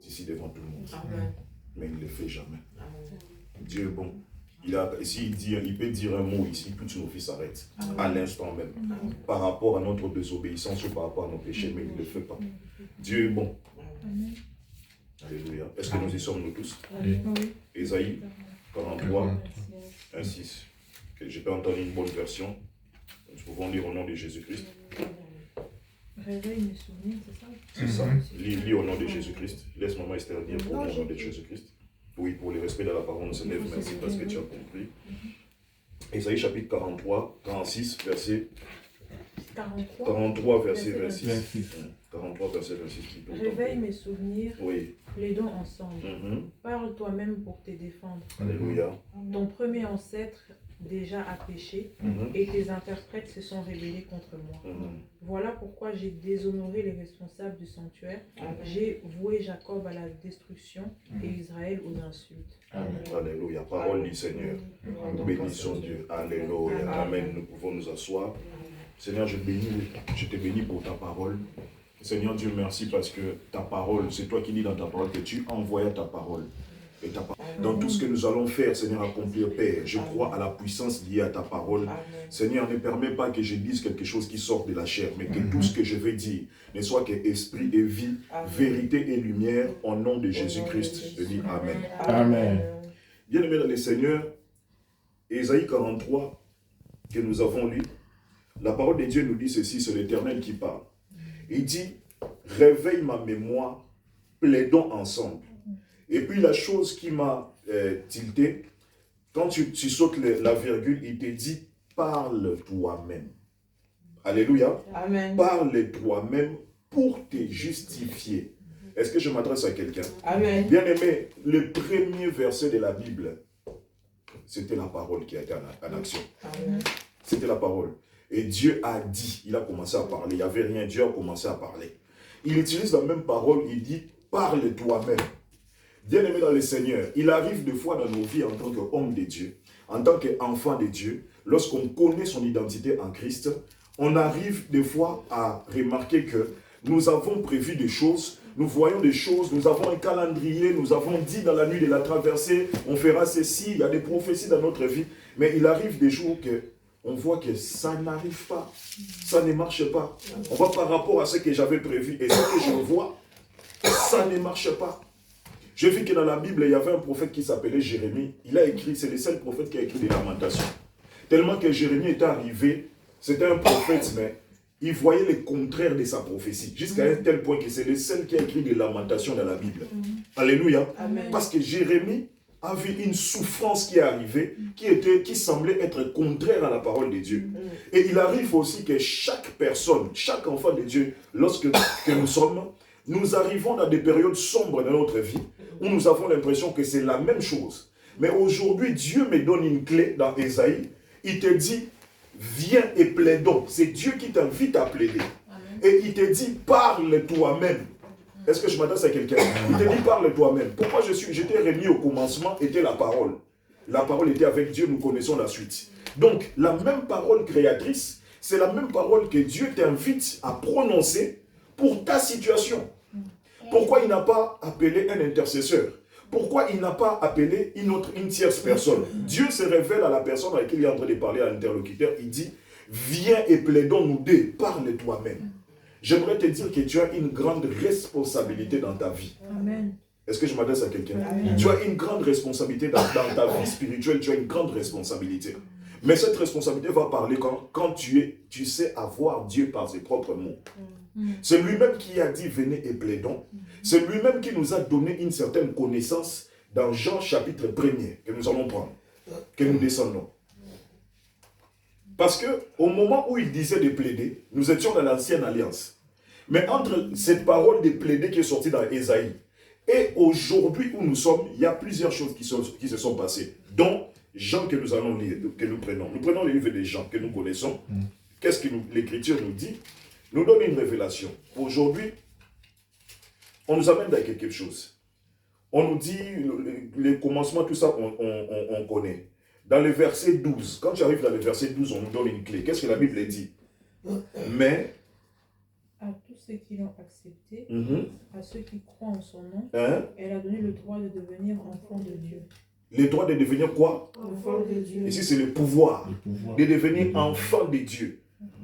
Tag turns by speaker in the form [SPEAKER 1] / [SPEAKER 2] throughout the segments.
[SPEAKER 1] ici devant tout le monde.
[SPEAKER 2] Amen.
[SPEAKER 1] Mais il ne le fait jamais.
[SPEAKER 2] Amen.
[SPEAKER 1] Dieu est bon. Il peut dire un mot ici, toutes nos vies s'arrêtent. À l'instant même.
[SPEAKER 2] Amen.
[SPEAKER 1] Par rapport à notre désobéissance ou par rapport à nos péchés, mais il ne le fait pas. Dieu est bon.
[SPEAKER 2] Amen.
[SPEAKER 1] Alléluia. Est-ce que nous y sommes nous tous?
[SPEAKER 3] Oui.
[SPEAKER 1] Ésaïe 43, 1, 6. Je peux entendre une bonne version. Nous pouvons lire au nom de Jésus-Christ.
[SPEAKER 3] Réveille mes souvenirs, c'est ça?
[SPEAKER 1] C'est ça. Lis au nom de Jésus-Christ. Laisse maman Esther dire au nom de Jésus-Christ. Oui, pour le respect de la parole, on se lève. Merci parce que tu as compris. Ésaïe chapitre 43, 46, verset 43, verset 26. 43, verset 26.
[SPEAKER 3] Réveille mes souvenirs,
[SPEAKER 1] oui.
[SPEAKER 3] plaidons ensemble. Parle toi-même pour te défendre.
[SPEAKER 1] Alléluia.
[SPEAKER 3] Ton premier ancêtre déjà a péché et tes interprètes se sont rebellés contre moi. Voilà pourquoi j'ai déshonoré les responsables du sanctuaire. J'ai voué Jacob à la destruction et Israël aux insultes.
[SPEAKER 1] Alléluia. Parole du Seigneur. Nous bénissons Dieu. Alléluia. Amen. Nous pouvons nous asseoir. Seigneur, je te bénis pour ta parole. Seigneur Dieu, merci parce que ta parole, c'est toi qui dis dans ta parole que tu envoies ta parole. Et dans tout ce que nous allons faire, Seigneur, accomplir, Père, je crois à la puissance liée à ta parole. Seigneur, ne permets pas que je dise quelque chose qui sort de la chair, mais que tout ce que je vais dire ne soit que esprit et vie, vérité et lumière, au nom de Jésus-Christ. Je dis Amen.
[SPEAKER 4] Amen.
[SPEAKER 1] Bien-aimés dans le Seigneur, Ésaïe 43, que nous avons lu, la parole de Dieu nous dit ceci, c'est l'Éternel qui parle. Il dit, réveille ma mémoire, plaidons ensemble. Et puis la chose qui m'a tilté, quand tu sautes la virgule, il te dit, parle toi-même. Alléluia.
[SPEAKER 2] Amen.
[SPEAKER 1] Parle toi-même pour te justifier. Est-ce que je m'adresse à quelqu'un?
[SPEAKER 2] Amen.
[SPEAKER 1] Bien aimé, le premier verset de la Bible, c'était la parole qui a été en action. C'était la parole. Et Dieu a dit, il a commencé à parler, il n'y avait rien, Dieu a commencé à parler. Il utilise la même parole, il dit, parle toi-même. Bien-aimé dans le Seigneur, il arrive des fois dans nos vies en tant qu'homme de Dieu, en tant qu'enfant de Dieu, lorsqu'on connaît son identité en Christ, on arrive des fois à remarquer que nous avons prévu des choses, nous voyons des choses, nous avons un calendrier, nous avons dit dans la nuit de la traversée, on fera ceci, il y a des prophéties dans notre vie, mais il arrive des jours que on voit que ça n'arrive pas, ça ne marche pas. On voit par rapport à ce que j'avais prévu et ce que je vois, ça ne marche pas. J'ai vu que dans la Bible, il y avait un prophète qui s'appelait Jérémie. Il a écrit, c'est le seul prophète qui a écrit des lamentations. Tellement que Jérémie était arrivé, c'était un prophète, mais il voyait le contraire de sa prophétie. Jusqu'à un tel point que c'est le seul qui a écrit des lamentations dans la Bible. Alléluia.
[SPEAKER 2] Amen.
[SPEAKER 1] Parce que Jérémie a vu une souffrance qui est arrivée, qui semblait être contraire à la parole de Dieu. Et il arrive aussi que chaque personne, chaque enfant de Dieu, lorsque que nous sommes, nous arrivons dans des périodes sombres de notre vie, où nous avons l'impression que c'est la même chose. Mais aujourd'hui, Dieu me donne une clé dans Ésaïe. Il te dit, viens et plaidons. C'est Dieu qui t'invite à plaider. Et il te dit, parle toi-même. Est-ce que je m'adresse à quelqu'un? Il te dit, parle toi-même. Pourquoi j'étais remis au commencement était la parole. La parole était avec Dieu, nous connaissons la suite. Donc, la même parole créatrice, c'est la même parole que Dieu t'invite à prononcer pour ta situation. Pourquoi il n'a pas appelé un intercesseur? Pourquoi il n'a pas appelé une tierce personne? Dieu se révèle à la personne avec qui il est en train de parler à l'interlocuteur. Il dit, viens et plaidons nous deux, parle toi-même. J'aimerais te dire que tu as une grande responsabilité dans ta vie.
[SPEAKER 3] Amen.
[SPEAKER 1] Est-ce que je m'adresse à quelqu'un? Tu as une grande responsabilité dans ta vie spirituelle, tu as une grande responsabilité. Mais cette responsabilité va parler quand tu sais avoir Dieu par ses propres mots. C'est lui-même qui a dit venez et plaidons. C'est lui-même qui nous a donné une certaine connaissance dans Jean chapitre 1er que nous allons prendre, que nous descendons. Parce qu'au moment où il disait de plaider, nous étions dans l'ancienne alliance. Mais entre cette parole de plaider qui est sortie dans Ésaïe et aujourd'hui où nous sommes, il y a plusieurs choses qui se sont passées, dont Jean que nous allons lire, que nous prenons. Nous prenons le livre des Jean que nous connaissons. Qu'est-ce que l'Écriture nous dit? Nous donne une révélation. Aujourd'hui, on nous amène dans quelque chose. On nous dit, le commencement, tout ça, on connaît. Dans le verset 12, quand tu arrives dans le verset 12, on nous donne une clé. Qu'est-ce que la Bible dit? Mais,
[SPEAKER 3] À tous ceux qui l'ont accepté,
[SPEAKER 1] Mhm.
[SPEAKER 3] à ceux qui croient en son nom,
[SPEAKER 1] Hein?
[SPEAKER 3] elle a donné le droit de devenir enfant de Dieu.
[SPEAKER 1] Le droit de devenir quoi?
[SPEAKER 3] Enfant de Dieu.
[SPEAKER 1] Ici, c'est le pouvoir de devenir enfant de Dieu.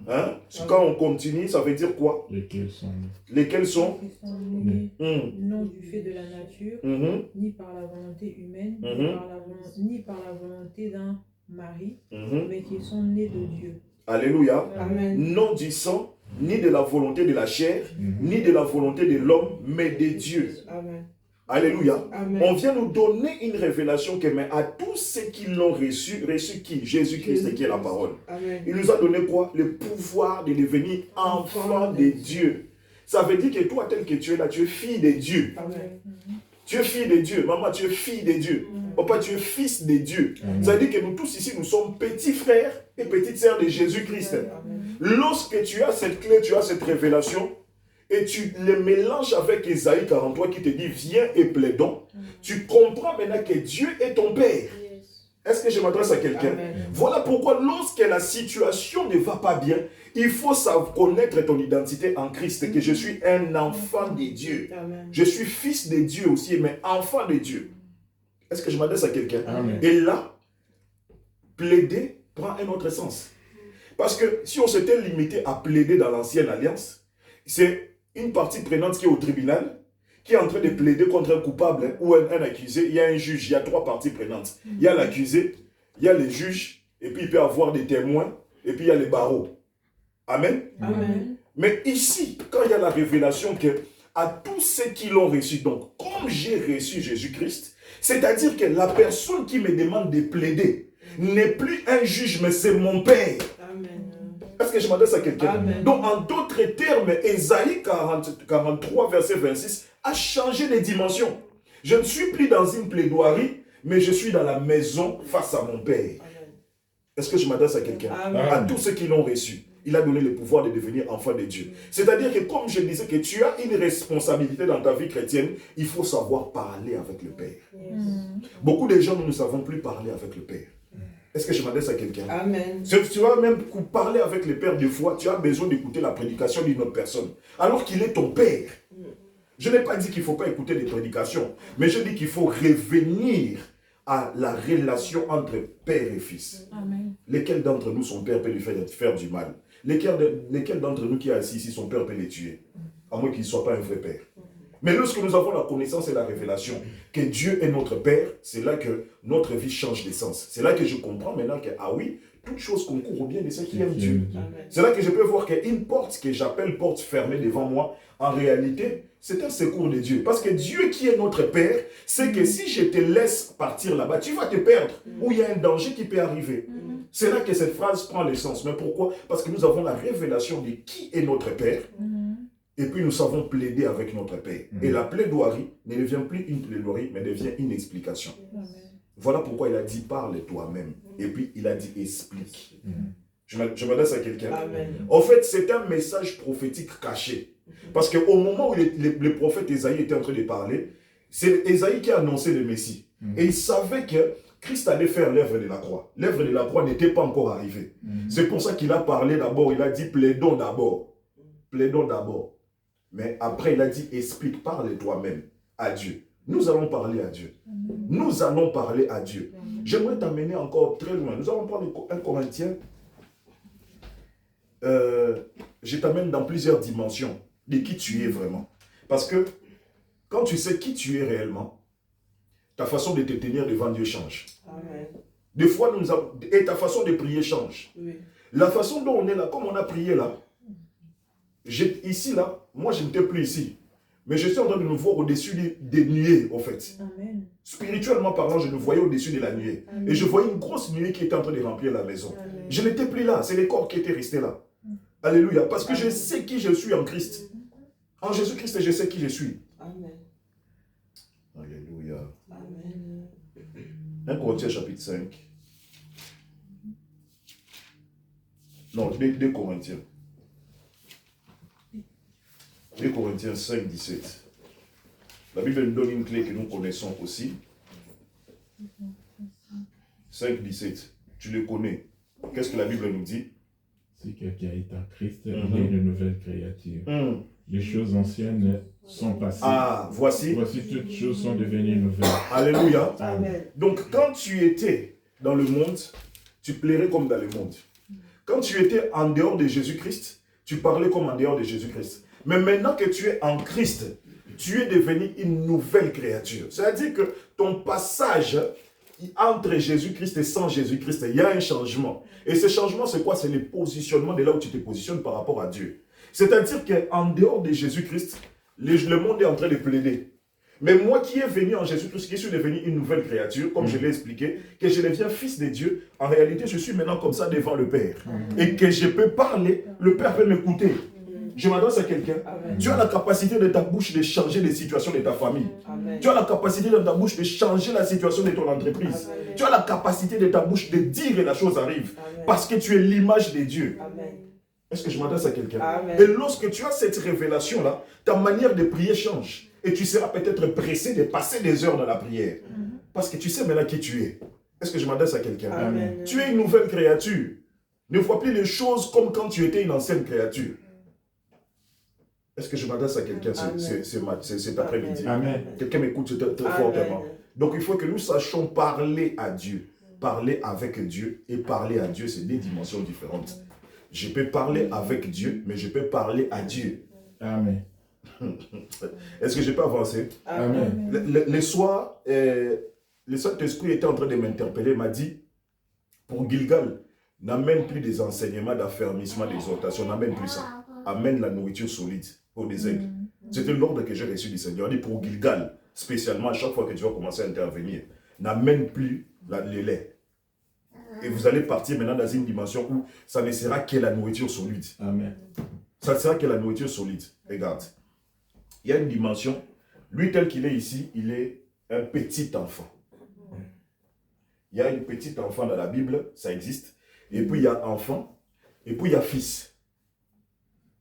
[SPEAKER 1] Hein? Quand on continue, ça veut dire quoi?
[SPEAKER 2] Lesquels sont
[SPEAKER 1] Lesquels sont?
[SPEAKER 3] Qui sont nés
[SPEAKER 1] Mhm.
[SPEAKER 3] non du fait de la nature,
[SPEAKER 1] Mhm.
[SPEAKER 3] ni par la volonté humaine,
[SPEAKER 1] Mhm.
[SPEAKER 3] ni par la volonté d'un mari,
[SPEAKER 1] Mhm.
[SPEAKER 3] mais qui sont nés de Dieu.
[SPEAKER 1] Alléluia.
[SPEAKER 3] Amen.
[SPEAKER 1] Non du sang, ni de la volonté de la chair, ni de la volonté de l'homme, mais de Dieu.
[SPEAKER 3] Amen.
[SPEAKER 1] Alléluia.
[SPEAKER 3] Amen.
[SPEAKER 1] On vient nous donner une révélation que mais à tous ceux qui l'ont reçu qui? Jésus-Christ qui est la parole.
[SPEAKER 3] Amen.
[SPEAKER 1] Il nous a donné quoi? Le pouvoir de devenir enfant de Dieu. Ça veut dire que toi, tel que tu es là, tu es fille de Dieu.
[SPEAKER 3] Amen.
[SPEAKER 1] Tu es fille de Dieu. Maman, tu es fille de Dieu. Papa, tu es fils de Dieu. Ça veut dire que nous tous ici, nous sommes petits frères et petites sœurs de Jésus-Christ.
[SPEAKER 3] Amen.
[SPEAKER 1] Lorsque tu as cette clé, tu as cette révélation, et tu le mélanges avec Ésaïe 43 qui te dit, viens et plaidons, tu comprends maintenant que Dieu est ton Père. Est-ce que je m'adresse à quelqu'un? Voilà pourquoi lorsque la situation ne va pas bien, il faut savoir connaître ton identité en Christ, que je suis un enfant de Dieu.
[SPEAKER 3] Amen.
[SPEAKER 1] Je suis fils de Dieu aussi, mais enfant de Dieu. Est-ce que je m'adresse à quelqu'un?
[SPEAKER 2] Amen.
[SPEAKER 1] Et là, plaider prend un autre sens. Parce que si on s'était limité à plaider dans l'ancienne alliance, c'est une partie prenante qui est au tribunal, qui est en train de plaider contre un coupable ou un accusé. Il y a un juge, il y a trois parties prenantes. Il y a l'accusé, il y a les juges, et puis il peut y avoir des témoins, et puis il y a les barreaux. Amen.
[SPEAKER 3] Amen.
[SPEAKER 1] Mais ici, quand il y a la révélation que à tous ceux qui l'ont reçu, donc comme j'ai reçu Jésus-Christ, c'est-à-dire que la personne qui me demande de plaider n'est plus un juge, mais c'est mon Père.
[SPEAKER 3] Amen.
[SPEAKER 1] Est-ce que je m'adresse à quelqu'un?
[SPEAKER 3] Amen.
[SPEAKER 1] Donc, en d'autres termes, Ésaïe 43, verset 26, a changé de dimension. Je ne suis plus dans une plaidoirie, mais je suis dans la maison face à mon Père. Est-ce que je m'adresse à quelqu'un?
[SPEAKER 3] Amen.
[SPEAKER 1] À tous ceux qui l'ont reçu. Il a donné le pouvoir de devenir enfant de Dieu. C'est-à-dire que, comme je disais, que tu as une responsabilité dans ta vie chrétienne, il faut savoir parler avec le Père. Beaucoup de gens, nous ne savons plus parler avec le Père. Est-ce que je m'adresse à quelqu'un?
[SPEAKER 3] Amen.
[SPEAKER 1] Tu vas même parler avec le Père des fois, tu as besoin d'écouter la prédication d'une autre personne, alors qu'il est ton Père. Je n'ai pas dit qu'il ne faut pas écouter les prédications, mais je dis qu'il faut revenir à la relation entre Père et Fils.
[SPEAKER 3] Amen.
[SPEAKER 1] Lesquels d'entre nous, son Père peut lui faire du mal? Lesquels d'entre nous qui est assis ici, son Père peut les tuer? À moins qu'il ne soit pas un vrai Père. Mais lorsque nous avons la connaissance et la révélation que Dieu est notre Père, c'est là que notre vie change de sens. C'est là que je comprends maintenant que, ah oui, toute chose concourt au bien de ceux qui aiment Dieu. C'est là que je peux voir qu'une porte que j'appelle porte fermée devant moi, en réalité, c'est un secours de Dieu. Parce que Dieu qui est notre Père, c'est que si je te laisse partir là-bas, tu vas te perdre, ou il y a un danger qui peut arriver. C'est là que cette phrase prend le sens. Mais pourquoi? Parce que nous avons la révélation de qui est notre Père. Et puis nous savons plaider avec notre Père. Et la plaidoirie ne devient plus une plaidoirie, mais devient une explication. Voilà pourquoi il a dit parle toi-même. Et puis il a dit explique. Je m'adresse à quelqu'un. En fait, c'est un message prophétique caché. Parce qu'au moment où le prophète Ésaïe était en train de parler, c'est Ésaïe qui a annoncé le Messie. Et il savait que Christ allait faire l'œuvre de la croix. L'œuvre de la croix n'était pas encore arrivée. C'est pour ça qu'il a parlé d'abord. Il a dit plaidons d'abord. Plaidons d'abord. Mais après, il a dit, explique, parle toi-même à Dieu. Nous allons parler à Dieu. Nous allons parler à Dieu. J'aimerais t'amener encore très loin. Nous allons prendre 1 Corinthiens. Je t'amène dans plusieurs dimensions de qui tu es vraiment. Parce que quand tu sais qui tu es réellement, ta façon de te tenir devant Dieu change.
[SPEAKER 3] Amen.
[SPEAKER 1] Des fois, et ta façon de prier change.
[SPEAKER 3] Oui.
[SPEAKER 1] La façon dont on est là, comme on a prié là, ici là, moi je n'étais plus ici. Mais je suis en train de nous voir au-dessus des nuées, en fait.
[SPEAKER 3] Amen.
[SPEAKER 1] Spirituellement parlant, je nous voyais au-dessus de la nuée.
[SPEAKER 3] Amen.
[SPEAKER 1] Et je voyais une grosse nuée qui était en train de remplir la maison.
[SPEAKER 3] Amen.
[SPEAKER 1] Je n'étais plus là, c'est les corps qui étaient restés là. Alléluia. Parce que je sais qui je suis en Christ. En Jésus-Christ, je sais qui je suis.
[SPEAKER 3] Amen.
[SPEAKER 1] Alléluia.
[SPEAKER 3] Amen.
[SPEAKER 1] 1 Corinthiens chapitre 5. Non, 2 Corinthiens. 2 Corinthiens 5, 17. La Bible nous donne une clé que nous connaissons aussi. 5, 17. Tu le connais. Qu'est-ce que la Bible nous dit?
[SPEAKER 2] Si quelqu'un est en Christ, il est une nouvelle créature. les choses anciennes sont passées.
[SPEAKER 1] Ah, voici
[SPEAKER 2] toutes choses sont devenues nouvelles.
[SPEAKER 1] Alléluia.
[SPEAKER 2] Amen.
[SPEAKER 1] Donc, quand tu étais dans le monde, tu plairais comme dans le monde. Quand tu étais en dehors de Jésus-Christ, tu parlais comme en dehors de Jésus-Christ. Mais maintenant que tu es en Christ, tu es devenu une nouvelle créature. C'est-à-dire que ton passage entre Jésus-Christ et sans Jésus-Christ, il y a un changement. Et ce changement, c'est quoi? C'est le positionnement de là où tu te positionnes par rapport à Dieu. C'est-à-dire qu'en dehors de Jésus-Christ, le monde est en train de plaider. Mais moi qui est venu en Jésus-Christ, qui suis devenu une nouvelle créature, comme je l'ai expliqué, que je deviens fils de Dieu, en réalité, je suis maintenant comme ça devant le Père. Et que je peux parler, le Père peut m'écouter. Je m'adresse à quelqu'un. Tu as la capacité de ta bouche de changer les situations de ta famille. Amen. Tu as la capacité de ta bouche de changer la situation de ton entreprise. Amen. Tu as la capacité de ta bouche de dire et la chose arrive. Amen. Parce que tu es l'image de Dieu. Est-ce que je m'adresse à quelqu'un? Et lorsque tu as cette révélation-là, ta manière de prier change. Et tu seras peut-être pressé de passer des heures dans la prière. Parce que tu sais maintenant qui tu es. Est-ce que je m'adresse à quelqu'un? Tu es une nouvelle créature. Ne vois plus les choses comme quand tu étais une ancienne créature. Est-ce que je m'adresse à quelqu'un cet après-midi? Quelqu'un m'écoute très fortement. Donc il faut que nous sachions parler à Dieu. Parler avec Dieu et parler à Dieu, c'est deux dimensions différentes. Je peux parler avec Dieu, mais je peux parler à Dieu.
[SPEAKER 2] Amen.
[SPEAKER 1] Est-ce que je peux avancer?
[SPEAKER 2] Amen.
[SPEAKER 1] Le soir, le Saint-Esprit était en train de m'interpeller, il m'a dit, pour Gilgal, n'amène plus des enseignements d'affermissement, d'exhortation, n'amène plus ça. Amène la nourriture solide pour les aigles. C'était l'ordre que j'ai reçu du Seigneur. Il dit pour Gilgal, spécialement, à chaque fois que tu vas commencer à intervenir, n'amène plus le lait. Et vous allez partir maintenant dans une dimension où ça ne sera que la nourriture solide.
[SPEAKER 2] Amen.
[SPEAKER 1] Ça ne sera que la nourriture solide. Regarde. Il y a une dimension. Lui, tel qu'il est ici, il est un petit enfant. Il y a une petite enfant dans la Bible, ça existe. Et puis il y a enfant. Et puis il y a fils.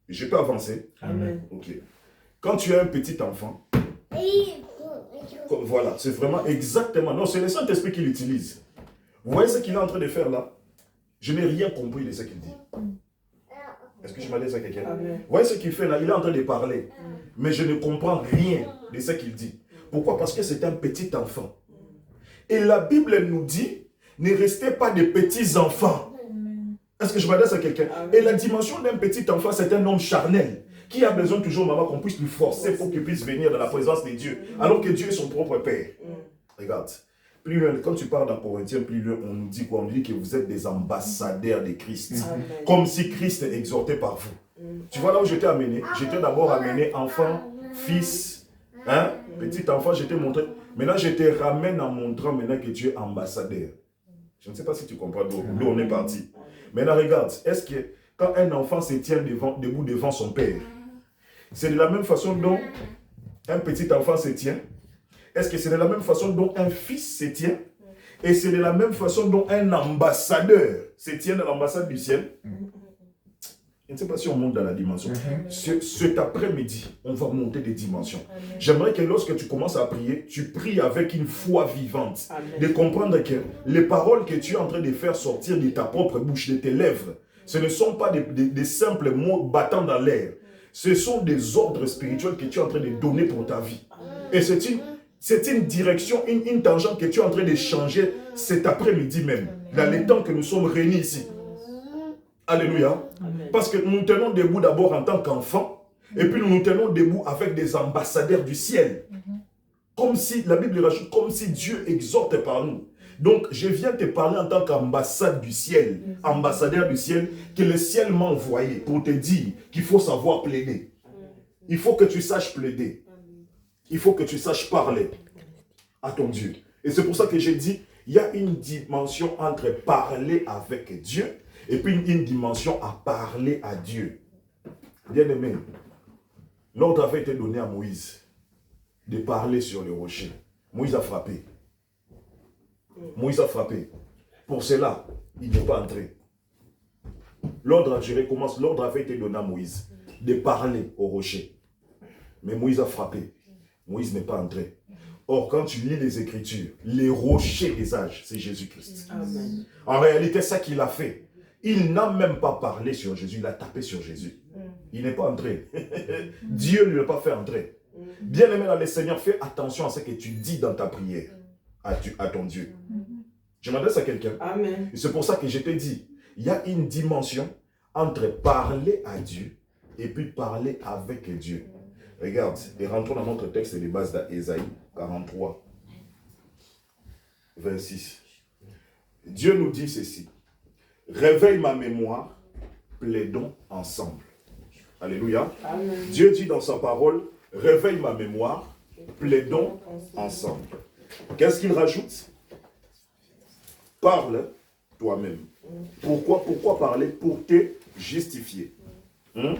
[SPEAKER 1] Je peux avancer?
[SPEAKER 2] Amen.
[SPEAKER 1] Ok. Quand tu es un petit enfant, voilà, c'est vraiment exactement. Non, c'est le Saint-Esprit qui l'utilise. Vous voyez ce qu'il est en train de faire là? Je n'ai rien compris de ce qu'il dit. Est-ce que je m'adresse à quelqu'un? Vous voyez ce qu'il fait là? Il est en train de parler. Mais je ne comprends rien de ce qu'il dit. Pourquoi? Parce que c'est un petit enfant. Et la Bible nous dit, ne restez pas des petits enfants. Est-ce que je m'adresse à quelqu'un? Et la dimension d'un petit enfant, c'est un homme charnel qui a besoin toujours, maman, qu'on puisse lui forcer pour qu'il puisse venir dans la présence de Dieu. Alors que Dieu est son propre Père. Regarde. Plus loin, quand tu parles dans Corinthiens, plus loin, on nous dit quoi? On nous dit que vous êtes des ambassadeurs de Christ. Comme si Christ exhortait par vous. Tu vois là où j'étais amené? J'étais d'abord amené enfant, fils, petit enfant, j'étais montré. Maintenant, je te ramène en montrant maintenant que tu es ambassadeur. Je ne sais pas si tu comprends d'où on est parti. Maintenant, regarde, est-ce que quand un enfant se tient debout devant son père, c'est de la même façon dont un petit enfant se tient? Est-ce que c'est de la même façon dont un fils se tient? Et c'est de la même façon dont un ambassadeur se tient dans l'ambassade du ciel? Je ne sais pas si on monte dans la dimension. Cet après-midi, on va monter des dimensions. J'aimerais que lorsque tu commences à prier, tu pries avec une foi vivante. De comprendre que les paroles que tu es en train de faire sortir de ta propre bouche, de tes lèvres, ce ne sont pas des simples mots battant dans l'air. Ce sont des ordres spirituels que tu es en train de donner pour ta vie. Et c'est une direction, une tangente que tu es en train de changer cet après-midi même, dans les temps que nous sommes réunis ici. Alléluia. Amen. Parce que nous nous tenons debout d'abord en tant qu'enfants, et puis nous nous tenons debout avec des ambassadeurs du ciel. Comme si, la Bible rajoute, comme si Dieu exhorte par nous. Donc, je viens te parler en tant qu'ambassade du ciel, ambassadeur du ciel, que le ciel m'a envoyé pour te dire qu'il faut savoir plaider. Il faut que tu saches plaider. Il faut que tu saches parler à ton Dieu. Et c'est pour ça que j'ai dit, il y a une dimension entre parler avec Dieu et puis une dimension à parler à Dieu. Bien-aimé, l'ordre avait été donné à Moïse de parler sur le rocher. Moïse a frappé. Moïse a frappé. Pour cela, il n'est pas entré. L'ordre, je recommence, l'ordre avait été donné à Moïse de parler au rocher. Mais Moïse a frappé. Moïse n'est pas entré. Or, quand tu lis les Écritures, les rochers des âges, c'est Jésus-Christ. En réalité, c'est ça qu'il a fait. Il n'a même pas parlé sur Jésus, il a tapé sur Jésus. Il n'est pas entré. Dieu ne l'a pas fait entrer. Bien-aimé dans le Seigneur, fais attention à ce que tu dis dans ta prière à ton Dieu. Je m'adresse à quelqu'un.
[SPEAKER 4] Amen.
[SPEAKER 1] Et c'est pour ça que je te dis, il y a une dimension entre parler à Dieu et puis parler avec Dieu. Regarde, et rentrons dans notre texte de base d'Ésaïe 43, 26. Dieu nous dit ceci. Réveille ma mémoire, plaidons ensemble. Alléluia.
[SPEAKER 4] Amen.
[SPEAKER 1] Dieu dit dans sa parole, réveille ma mémoire, plaidons ensemble. Qu'est-ce qu'il rajoute? Parle toi-même. Pourquoi parler? Pour te justifier.
[SPEAKER 4] Amen.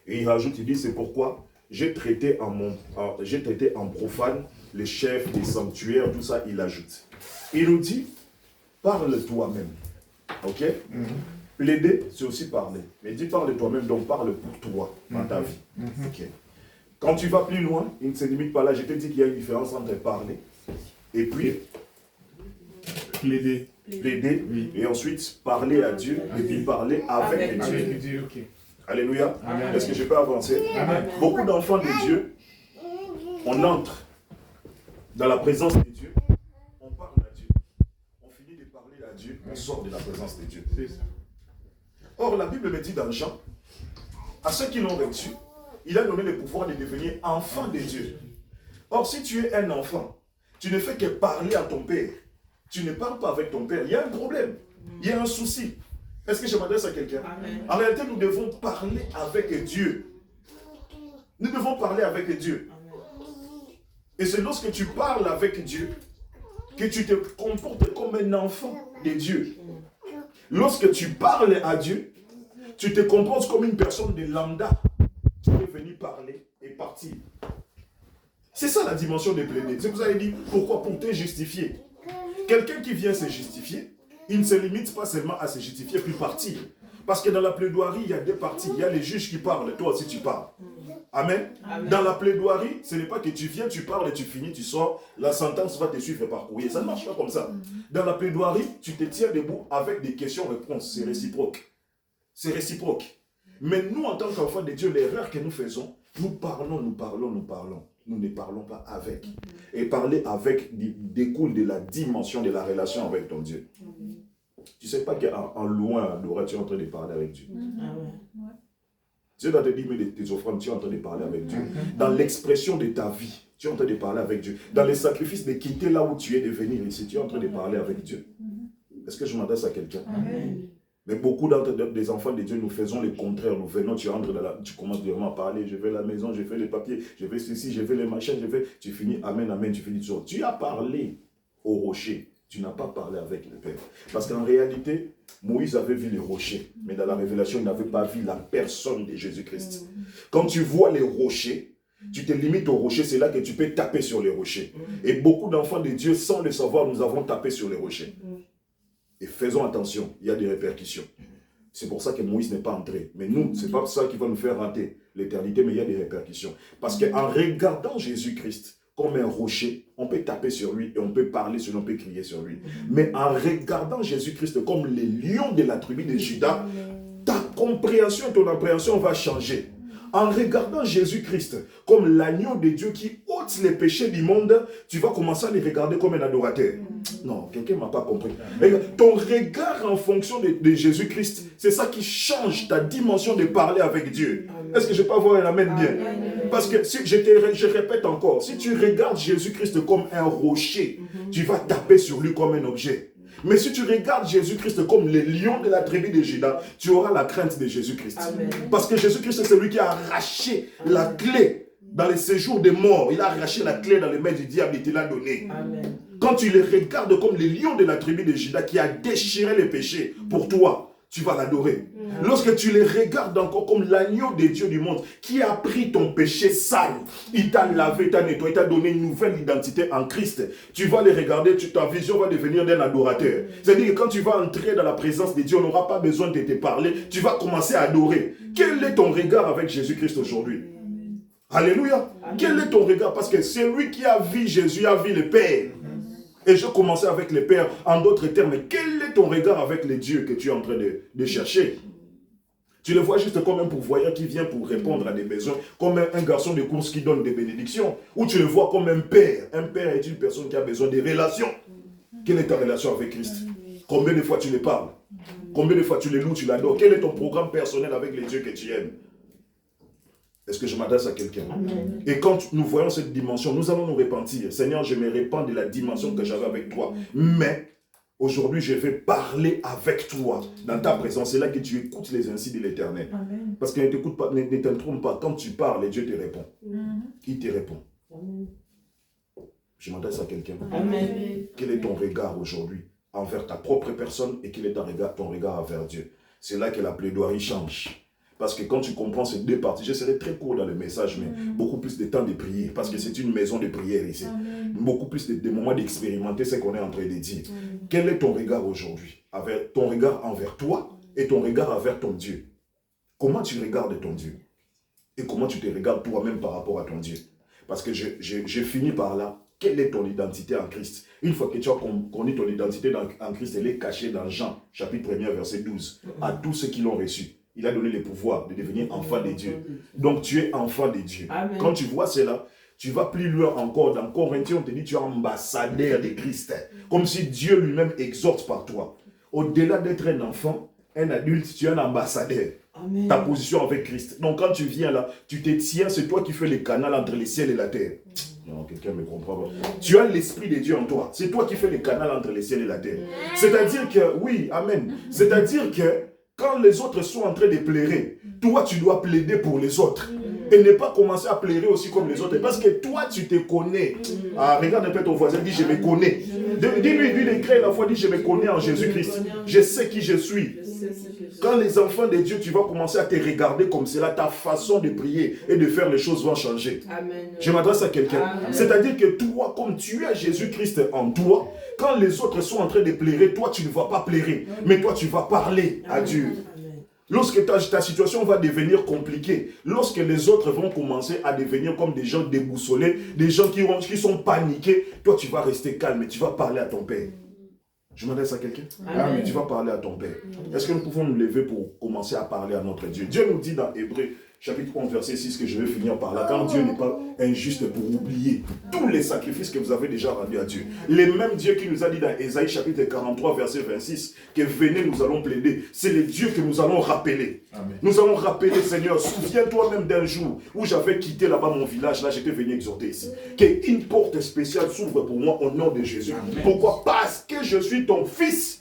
[SPEAKER 1] Et il rajoute, il dit, c'est pourquoi j'ai traité en profane les chefs des sanctuaires, tout ça, il ajoute. Il nous dit, parle toi-même. Ok? Plaider, c'est aussi parler. Mais il dit, parle toi-même, donc parle pour toi, dans ta vie. Ok? Quand tu vas plus loin, il ne se limite pas là. Je te dis qu'il y a une différence entre parler et puis
[SPEAKER 2] Plaider.
[SPEAKER 1] plaider,
[SPEAKER 2] Oui.
[SPEAKER 1] et ensuite parler à Dieu, et puis parler avec Dieu.
[SPEAKER 2] Avec Dieu, ok.
[SPEAKER 1] Alléluia.
[SPEAKER 2] Amen.
[SPEAKER 1] Est-ce que je peux avancer?
[SPEAKER 2] Amen.
[SPEAKER 1] Beaucoup d'enfants de Dieu, on entre dans la présence de Dieu, on parle à Dieu, on finit de parler à Dieu, on sort de la présence de Dieu.
[SPEAKER 2] C'est ça.
[SPEAKER 1] Or, la Bible me dit dans Jean, à ceux qui l'ont reçu, il a donné le pouvoir de devenir enfant de Dieu. Or, si tu es un enfant, tu ne fais que parler à ton père, tu ne parles pas avec ton père, il y a un problème, il y a un souci. Est-ce que je m'adresse à quelqu'un? En réalité, nous devons parler avec Dieu. Nous devons parler avec Dieu. Et c'est lorsque tu parles avec Dieu que tu te comportes comme un enfant de Dieu. Lorsque tu parles à Dieu, tu te comportes comme une personne de lambda qui est venue parler et partir. C'est ça la dimension de plaider. C'est pour ça qu'il dit, pourquoi? Pour te justifier. Quelqu'un qui vient se justifier, il ne se limite pas seulement à se justifier puis partir. Parce que dans la plaidoirie, il y a deux parties. Il y a les juges qui parlent, toi aussi tu parles. Amen.
[SPEAKER 4] Amen.
[SPEAKER 1] Dans la plaidoirie, ce n'est pas que tu viens, tu parles et tu finis, tu sors, la sentence va te suivre par courrier. Ça ne marche pas comme ça. Dans la plaidoirie, tu te tiens debout avec des questions-réponses. C'est réciproque. C'est réciproque. Mais nous, en tant qu'enfants de Dieu, l'erreur que nous faisons, nous parlons. Nous ne parlons pas avec. Et parler avec découle de la dimension de la relation avec ton Dieu. Tu ne sais pas qu'en louant, en adorant, tu es en train de parler avec Dieu. Dieu va te dire, mais tes offrandes, tu es en train de parler avec Dieu. Dans l'expression de ta vie, tu es en train de parler avec Dieu. Dans les sacrifices de quitter là où tu es, de venir ici, tu es en train de parler avec Dieu. Est-ce que je m'adresse à quelqu'un? Mais beaucoup des enfants de Dieu, nous faisons le contraire. Nous venons, tu entres tu commences vraiment à parler. Je vais à la maison, je fais les papiers, je vais ceci, je fais les machins, tu finis, amen, amen, tu finis tout ça. Tu as parlé au rocher. Tu n'as pas parlé avec le Père. Parce qu'en réalité, Moïse avait vu les rochers. Mais dans la révélation, il n'avait pas vu la personne de Jésus-Christ. Quand tu vois les rochers, tu te limites aux rochers, c'est là que tu peux taper sur les rochers. Et beaucoup d'enfants de Dieu, sans le savoir, nous avons tapé sur les rochers. Et faisons attention, il y a des répercussions. C'est pour ça que Moïse n'est pas entré. Mais nous, ce n'est pas ça qui va nous faire rater l'éternité, mais il y a des répercussions. Parce qu'en regardant Jésus-Christ comme un rocher, on peut taper sur lui et on peut parler sur lui, on peut crier sur lui. Mais en regardant Jésus-Christ comme le lion de la tribu de Juda, ta compréhension et ton appréhension va changer. En regardant Jésus-Christ comme l'agneau de Dieu qui ôte les péchés du monde, tu vas commencer à les regarder comme un adorateur. Non, quelqu'un ne m'a pas compris. Ton regard en fonction de Jésus-Christ, c'est ça qui change ta dimension de parler avec Dieu. Est-ce que je peux avoir un amen bien? Parce que si, je répète encore, si tu regardes Jésus-Christ comme un rocher, tu vas taper sur lui comme un objet. Mais si tu regardes Jésus-Christ comme le lion de la tribu de Juda, tu auras la crainte de Jésus-Christ. Parce que Jésus-Christ, c'est celui qui a arraché la clé dans les séjours des morts. Il a arraché la clé dans les mains du diable et te l'a donnée. Quand tu les regardes comme le lion de la tribu de Juda qui a déchiré les péchés pour toi, tu vas l'adorer. Lorsque tu les regardes encore comme l'agneau de Dieu du monde qui a pris ton péché sale, il t'a lavé, t'a nettoyé, il t'a donné une nouvelle identité en Christ. Tu vas les regarder, ta vision va devenir d'un adorateur. C'est-à-dire que quand tu vas entrer dans la présence de Dieu, on n'aura pas besoin de te parler, tu vas commencer à adorer. Quel est ton regard avec Jésus-Christ aujourd'hui? Alléluia. Quel est ton regard? Parce que c'est lui qui a vu Jésus, a vu le Père. Et je commençais avec le Père. En d'autres termes, quel est ton regard avec les dieux que tu es en train de chercher? Tu le vois juste comme un pourvoyeur qui vient pour répondre à des besoins, comme un garçon de course qui donne des bénédictions, ou tu le vois comme un père. Un père est une personne qui a besoin de relations. Quelle est ta relation avec Christ? Combien de fois tu le parles? Combien de fois tu le loues, tu l'adores? Quel est ton programme personnel avec les dieux que tu aimes? Est-ce que je m'adresse à quelqu'un? Et quand nous voyons cette dimension, nous allons nous repentir. Seigneur, je me repens de la dimension que j'avais avec toi. Mais aujourd'hui, je vais parler avec toi dans ta présence. C'est là que tu écoutes les ainsi de l'Éternel. Parce qu'il ne t'écoute pas, ne t'intrompe pas. Quand tu parles, Dieu te répond. Il te répond. Je m'adresse à quelqu'un. Quel est ton regard aujourd'hui envers ta propre personne et quel est ton regard envers Dieu? C'est là que la plaidoirie change. Parce que quand tu comprends ces deux parties, je serai très court dans le message, mais beaucoup plus de temps de prier, parce que c'est une maison de prière ici. Beaucoup plus de moments d'expérimenter ce qu'on est en train de dire. Quel est ton regard aujourd'hui? Ton regard envers toi et ton regard envers ton Dieu. Comment tu regardes ton Dieu? Et comment tu te regardes toi-même par rapport à ton Dieu? Parce que je finis par là. Quelle est ton identité en Christ? Une fois que tu as connu ton identité en Christ, elle est cachée dans Jean, chapitre 1er, verset 12. À tous ceux qui l'ont reçu, il a donné le pouvoir de devenir enfant de Dieu. Donc tu es enfant de Dieu. Amen. Quand tu vois cela, tu vas plus loin encore. Dans Corinthiens, on te dit tu es ambassadeur de Christ. Comme si Dieu lui-même exhorte par toi. Au-delà d'être un enfant, un adulte, tu es un ambassadeur. Amen. Ta position avec Christ. Donc quand tu viens là, tu te tiens, c'est toi qui fais le canal entre le ciel et la terre. Non, quelqu'un me comprend pas. Tu as l'Esprit de Dieu en toi. C'est toi qui fais le canal entre le ciel et la terre. C'est-à-dire que, oui, amen. C'est-à-dire que quand les autres sont en train de pleurer, toi tu dois plaider pour les autres. Et ne pas commencer à pleurer aussi comme les autres. Parce que toi tu te connais. Ah, regarde un peu ton voisin, dis je me connais. Dis-lui l'écrit la fois, dis je me connais en Jésus-Christ. Je sais qui je suis. Quand les enfants de Dieu, tu vas commencer à te regarder comme cela, ta façon de prier et de faire les choses va changer. Amen. Je m'adresse à quelqu'un. C'est-à-dire que toi, comme tu as Jésus-Christ en toi, quand les autres sont en train de pleurer, toi tu ne vas pas pleurer, mais toi tu vas parler à Dieu. Lorsque ta situation va devenir compliquée, lorsque les autres vont commencer à devenir comme des gens déboussolés, des gens qui sont paniqués, toi tu vas rester calme et tu vas parler à ton Père. Je m'adresse à quelqu'un? Tu vas parler à ton Père. Est-ce que nous pouvons nous lever pour commencer à parler à notre Dieu? Dieu nous dit dans Hébreux, chapitre 11, verset 6, que je vais finir par là. Car Dieu n'est pas injuste pour oublier tous les sacrifices que vous avez déjà rendus à Dieu. Les mêmes dieux qui nous a dit dans Ésaïe, chapitre 43, verset 26, que venez, nous allons plaider. C'est les dieux que nous allons rappeler. Amen. Nous allons rappeler, Seigneur, souviens-toi même d'un jour où j'avais quitté là-bas mon village, là j'étais venu exhorter ici. Qu'une porte spéciale s'ouvre pour moi au nom de Jésus. Amen. Pourquoi? Parce que je suis ton fils.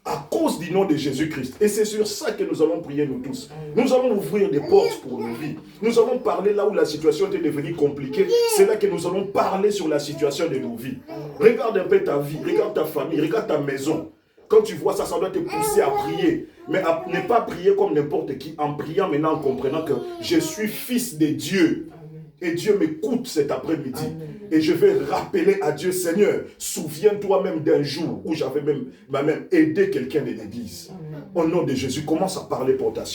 [SPEAKER 1] À cause du nom de Jésus-Christ. Et c'est sur ça que nous allons prier nous tous. Nous allons ouvrir des portes pour nos vies. Nous allons parler là où la situation était devenue compliquée. C'est là que nous allons parler sur la situation de nos vies. Regarde un peu ta vie, regarde ta famille, regarde ta maison. Quand tu vois ça, ça doit te pousser à prier. Mais à ne pas prier comme n'importe qui. En priant maintenant, en comprenant que je suis fils de Dieu. Et Dieu m'écoute cet après-midi. Et je vais rappeler à Dieu, Seigneur, souviens-toi même d'un jour où j'avais même aidé quelqu'un de l'église. Au nom de Jésus, commence à parler pour ta